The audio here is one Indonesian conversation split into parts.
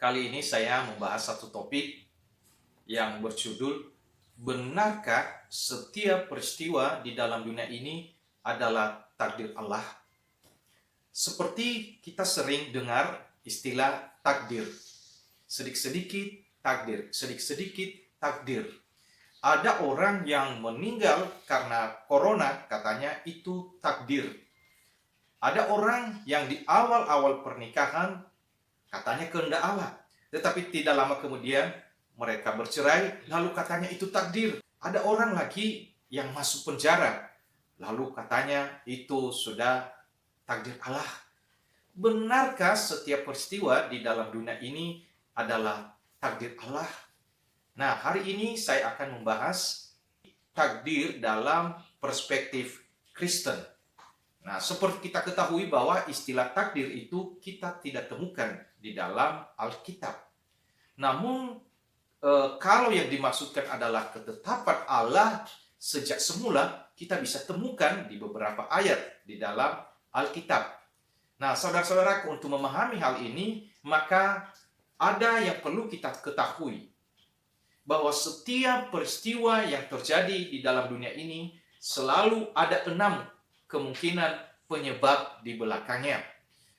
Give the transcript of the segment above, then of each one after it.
Kali ini saya membahas satu topik yang berjudul benarkah setiap peristiwa di dalam dunia ini adalah takdir Allah? Seperti kita sering dengar istilah takdir. Sedikit-sedikit takdir, sedikit-sedikit takdir. Ada orang yang meninggal karena corona, katanya itu takdir. Ada orang yang di awal-awal pernikahan katanya kehendak Allah, tetapi tidak lama kemudian mereka bercerai, lalu katanya itu takdir. Ada orang lagi yang masuk penjara, lalu katanya itu sudah takdir Allah. Benarkah setiap peristiwa di dalam dunia ini adalah takdir Allah? Nah, hari ini saya akan membahas takdir dalam perspektif Kristen. Nah, seperti kita ketahui bahwa istilah takdir itu kita tidak temukan di dalam Alkitab. Namun, kalau yang dimaksudkan adalah ketetapan Allah sejak semula, kita bisa temukan di beberapa ayat di dalam Alkitab. Nah, saudara-saudara, untuk memahami hal ini, maka ada yang perlu kita ketahui. Bahwa setiap peristiwa yang terjadi di dalam dunia ini selalu ada 6 kemungkinan penyebab di belakangnya.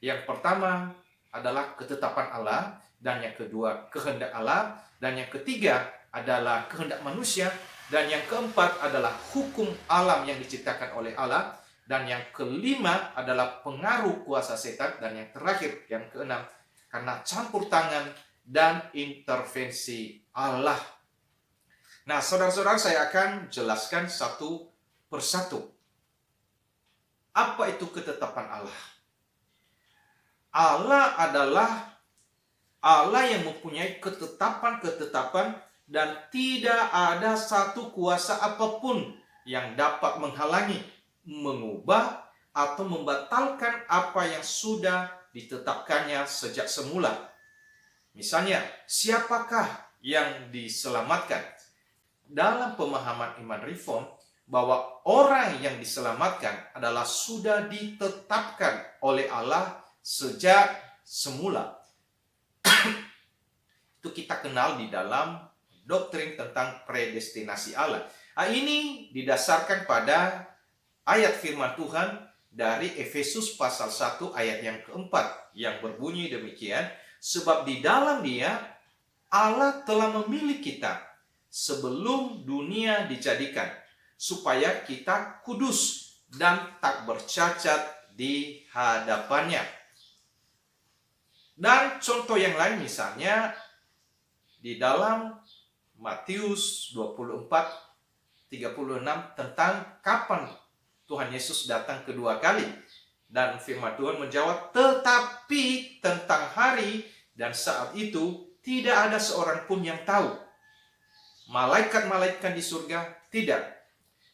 Yang pertama adalah ketetapan Allah, dan yang kedua kehendak Allah, dan yang ketiga adalah kehendak manusia, dan yang keempat adalah hukum alam yang diciptakan oleh Allah, dan yang kelima adalah pengaruh kuasa setan, dan yang terakhir, yang keenam, karena campur tangan dan intervensi Allah. Nah, saudara-saudara, saya akan jelaskan satu persatu. Apa itu ketetapan Allah? Allah adalah Allah yang mempunyai ketetapan-ketetapan dan tidak ada satu kuasa apapun yang dapat menghalangi, mengubah, atau membatalkan apa yang sudah ditetapkannya sejak semula. Misalnya, siapakah yang diselamatkan? Dalam pemahaman iman Reform, bahwa orang yang diselamatkan adalah sudah ditetapkan oleh Allah sejak semula. Itu kita kenal di dalam doktrin tentang predestinasi Allah. Ini didasarkan pada ayat firman Tuhan dari Efesus pasal 1 ayat yang keempat, yang berbunyi demikian, sebab di dalam Dia Allah telah memilih kita sebelum dunia dijadikan, supaya kita kudus dan tak bercacat di hadapannya. Dan contoh yang lain misalnya di dalam Matius 24:36 tentang kapan Tuhan Yesus datang kedua kali. Dan firman Tuhan menjawab, tetapi tentang hari dan saat itu tidak ada seorang pun yang tahu. Malaikat-malaikat di surga tidak,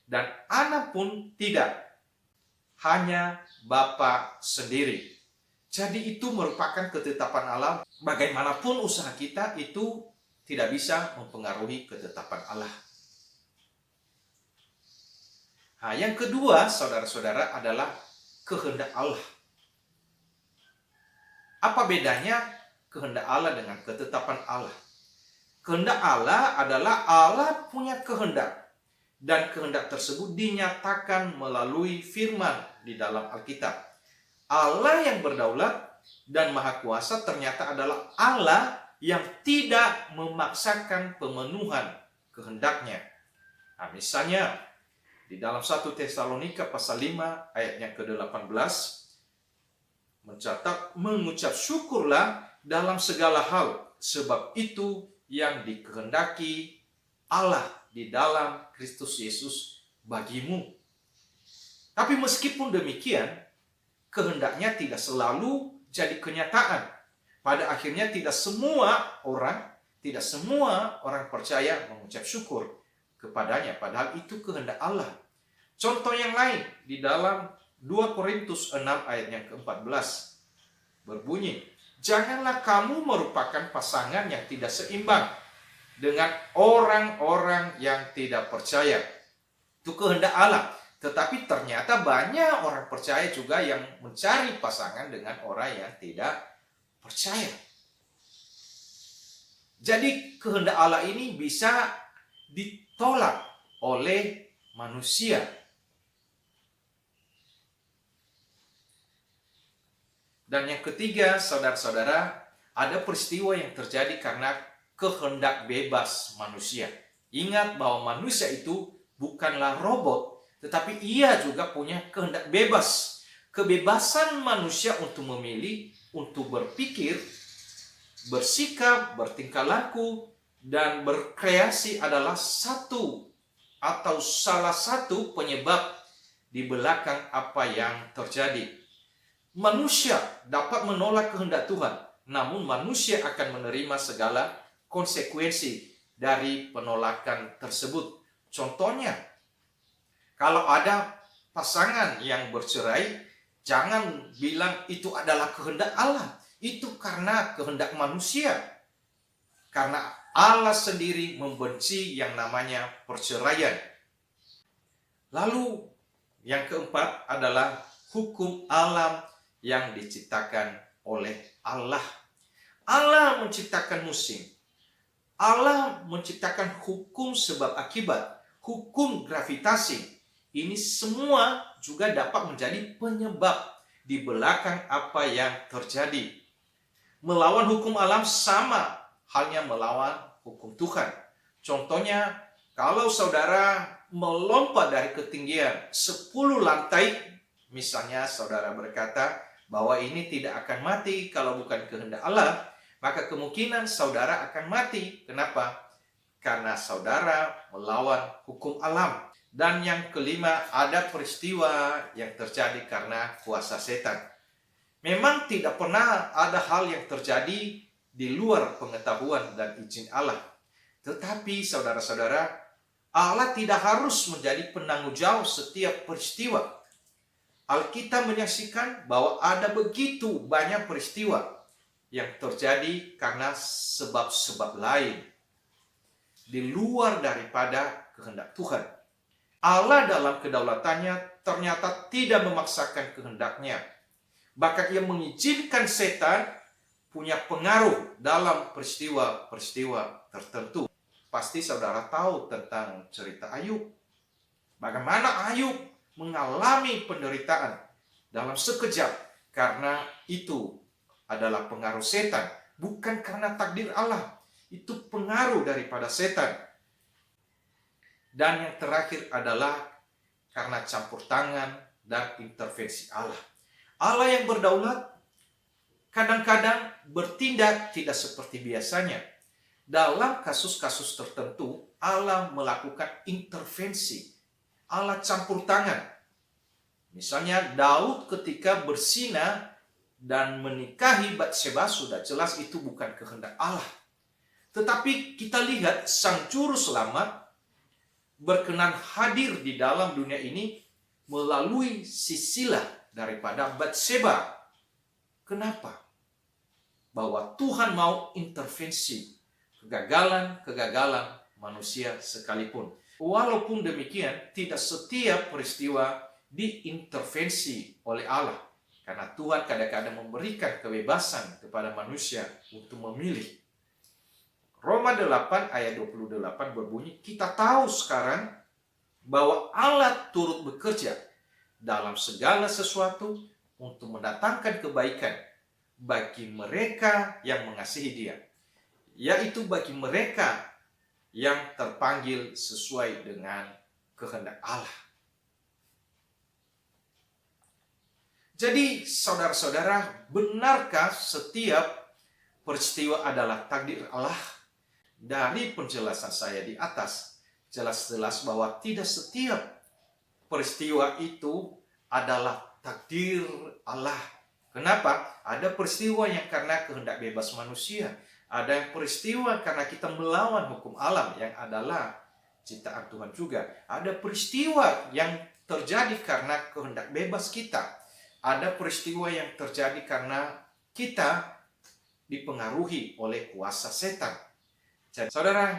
dan anak pun tidak, hanya Bapa sendiri. Jadi itu merupakan ketetapan Allah. Bagaimanapun usaha kita itu tidak bisa mempengaruhi ketetapan Allah. Nah, yang kedua, saudara-saudara, adalah kehendak Allah. Apa bedanya kehendak Allah dengan ketetapan Allah? Kehendak Allah adalah Allah punya kehendak, dan kehendak tersebut dinyatakan melalui firman di dalam Alkitab. Allah yang berdaulat dan maha kuasa ternyata adalah Allah yang tidak memaksakan pemenuhan kehendaknya. Nah, misalnya di dalam 1 Tesalonika pasal 5 ayatnya ke-18 mencatat, mengucap syukurlah dalam segala hal, sebab itu yang dikehendaki Allah di dalam Kristus Yesus bagimu. Tapi meskipun demikian, kehendaknya tidak selalu jadi kenyataan. Pada akhirnya tidak semua orang percaya mengucap syukur kepadanya, padahal itu kehendak Allah. Contoh yang lain di dalam 2 Korintus 6 ayat yang ke-14 berbunyi, janganlah kamu merupakan pasangan yang tidak seimbang dengan orang-orang yang tidak percaya. Itu kehendak Allah. Tetapi ternyata banyak orang percaya juga yang mencari pasangan dengan orang yang tidak percaya. Jadi kehendak Allah ini bisa ditolak oleh manusia. Dan yang ketiga, saudara-saudara, ada peristiwa yang terjadi karena kehendak bebas manusia. Ingat bahwa manusia itu bukanlah robot, tetapi ia juga punya kehendak bebas. Kebebasan manusia untuk memilih, untuk berpikir, bersikap, bertingkah laku, dan berkreasi adalah satu atau salah satu penyebab di belakang apa yang terjadi. Manusia dapat menolak kehendak Tuhan, namun manusia akan menerima segala konsekuensi dari penolakan tersebut. Contohnya, kalau ada pasangan yang bercerai, jangan bilang itu adalah kehendak Allah. Itu karena kehendak manusia. Karena Allah sendiri membenci yang namanya perceraian. Lalu yang keempat adalah hukum alam yang diciptakan oleh Allah. Allah menciptakan musim. Allah menciptakan hukum sebab akibat, hukum gravitasi. Ini semua juga dapat menjadi penyebab di belakang apa yang terjadi. Melawan hukum alam sama halnya melawan hukum Tuhan. Contohnya, kalau saudara melompat dari ketinggian 10 lantai, misalnya saudara berkata bahwa ini tidak akan mati kalau bukan kehendak Allah, maka kemungkinan saudara akan mati. Kenapa? Karena saudara melawan hukum alam. Dan yang kelima, ada peristiwa yang terjadi karena kuasa setan. Memang tidak pernah ada hal yang terjadi di luar pengetahuan dan izin Allah. Tetapi saudara-saudara, Allah tidak harus menjadi penanggung jawab setiap peristiwa. Alkitab menyaksikan bahwa ada begitu banyak peristiwa yang terjadi karena sebab-sebab lain di luar daripada kehendak Tuhan. Allah dalam kedaulatannya ternyata tidak memaksakan kehendaknya. Bahkan ia mengizinkan setan punya pengaruh dalam peristiwa-peristiwa tertentu. Pasti saudara tahu tentang cerita Ayub. Bagaimana Ayub mengalami penderitaan dalam sekejap karena itu adalah pengaruh setan, bukan karena takdir Allah. Itu pengaruh daripada setan. Dan yang terakhir adalah karena campur tangan dan intervensi Allah. Allah yang berdaulat kadang-kadang bertindak tidak seperti biasanya. Dalam kasus-kasus tertentu, Allah melakukan intervensi. Allah campur tangan. Misalnya Daud ketika berzina dan menikahi Batsheba, sudah jelas itu bukan kehendak Allah. Tetapi kita lihat Sang Juru Selamat berkenan hadir di dalam dunia ini melalui Sisila daripada Batsheba. Kenapa? Bahwa Tuhan mau intervensi kegagalan manusia sekalipun. Walaupun demikian, tidak setiap peristiwa diintervensi oleh Allah. Karena Tuhan kadang-kadang memberikan kebebasan kepada manusia untuk memilih. Roma 8 ayat 28 berbunyi, kita tahu sekarang bahwa Allah turut bekerja dalam segala sesuatu untuk mendatangkan kebaikan bagi mereka yang mengasihi Dia, yaitu bagi mereka yang terpanggil sesuai dengan kehendak Allah. Jadi saudara-saudara, benarkah setiap peristiwa adalah takdir Allah? Dari penjelasan saya di atas, jelas-jelas bahwa tidak setiap peristiwa itu adalah takdir Allah. Kenapa? Ada peristiwa yang karena kehendak bebas manusia. Ada yang peristiwa karena kita melawan hukum alam yang adalah ciptaan Tuhan juga. Ada peristiwa yang terjadi karena kehendak bebas kita. Ada peristiwa yang terjadi karena kita dipengaruhi oleh kuasa setan. Jadi, saudara,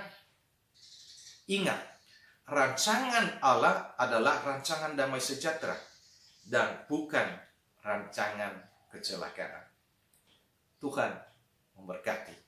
ingat, rancangan Allah adalah rancangan damai sejahtera dan bukan rancangan kecelakaan. Tuhan memberkati.